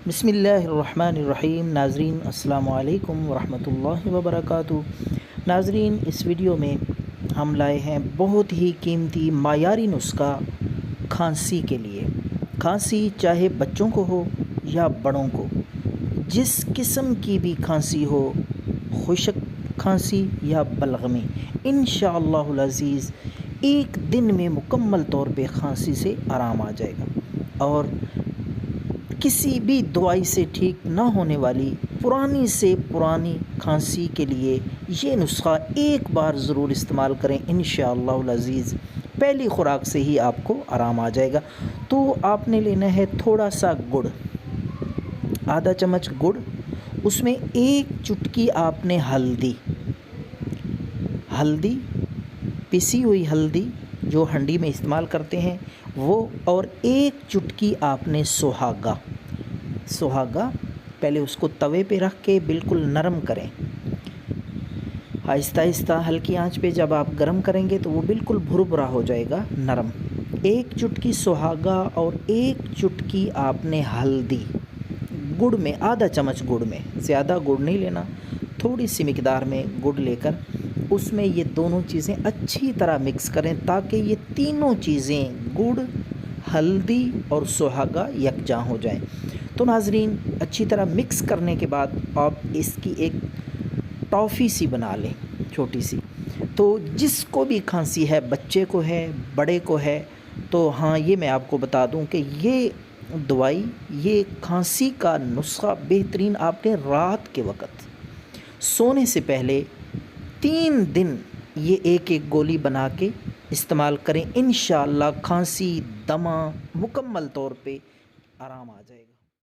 بسم اللہ الرحمن الرحیم۔ ناظرین السلام علیکم ورحمۃ اللہ وبرکاتہ۔ ناظرین، اس ویڈیو میں ہم لائے ہیں بہت ہی قیمتی معیاری نسخہ کھانسی کے لیے۔ کھانسی چاہے بچوں کو ہو یا بڑوں کو، جس قسم کی بھی کھانسی ہو، خشک کھانسی یا بلغمی، انشاءاللہ العزیز ایک دن میں مکمل طور پہ کھانسی سے آرام آ جائے گا۔ اور کسی بھی دوائی سے ٹھیک نہ ہونے والی پرانی سے پرانی کھانسی کے لیے یہ نسخہ ایک بار ضرور استعمال کریں، انشاءاللہ العزیز پہلی خوراک سے ہی آپ کو آرام آ جائے گا۔ تو آپ نے لینا ہے تھوڑا سا گڑ، آدھا چمچ گڑ، اس میں ایک چٹکی آپ نے ہلدی پسی ہوئی ہلدی جو ہنڈی میں استعمال کرتے ہیں وہ، اور ایک چٹکی آپ نے سہاگا پہلے اس کو توے پہ رکھ کے بالکل نرم کریں، آہستہ آہستہ ہلکی آنچ پہ جب آپ گرم کریں گے تو وہ بالکل بھربھرا ہو جائے گا، نرم۔ ایک چٹکی سہاگا اور ایک چٹکی آپ نے ہلدی گڑ میں، آدھا چمچ گڑ میں، زیادہ گڑ نہیں لینا، تھوڑی سی مقدار میں گڑ لے کر اس میں یہ دونوں چیزیں اچھی طرح مکس کریں تاکہ یہ تینوں چیزیں گڑ، ہلدی اور سہاگا یکجاں ہو جائیں۔ تو ناظرین، اچھی طرح مکس کرنے کے بعد آپ اس کی ایک ٹافی سی بنا لیں، چھوٹی سی۔ تو جس کو بھی کھانسی ہے، بچے کو ہے، بڑے کو ہے، تو ہاں یہ میں آپ کو بتا دوں کہ یہ دوائی، یہ کھانسی کا نسخہ بہترین آپ نے رات کے وقت سونے سے پہلے 3 دن یہ ایک ایک گولی بنا کے استعمال کریں، انشاءاللہ کھانسی، دمہ مکمل طور پہ آرام آ جائے گا۔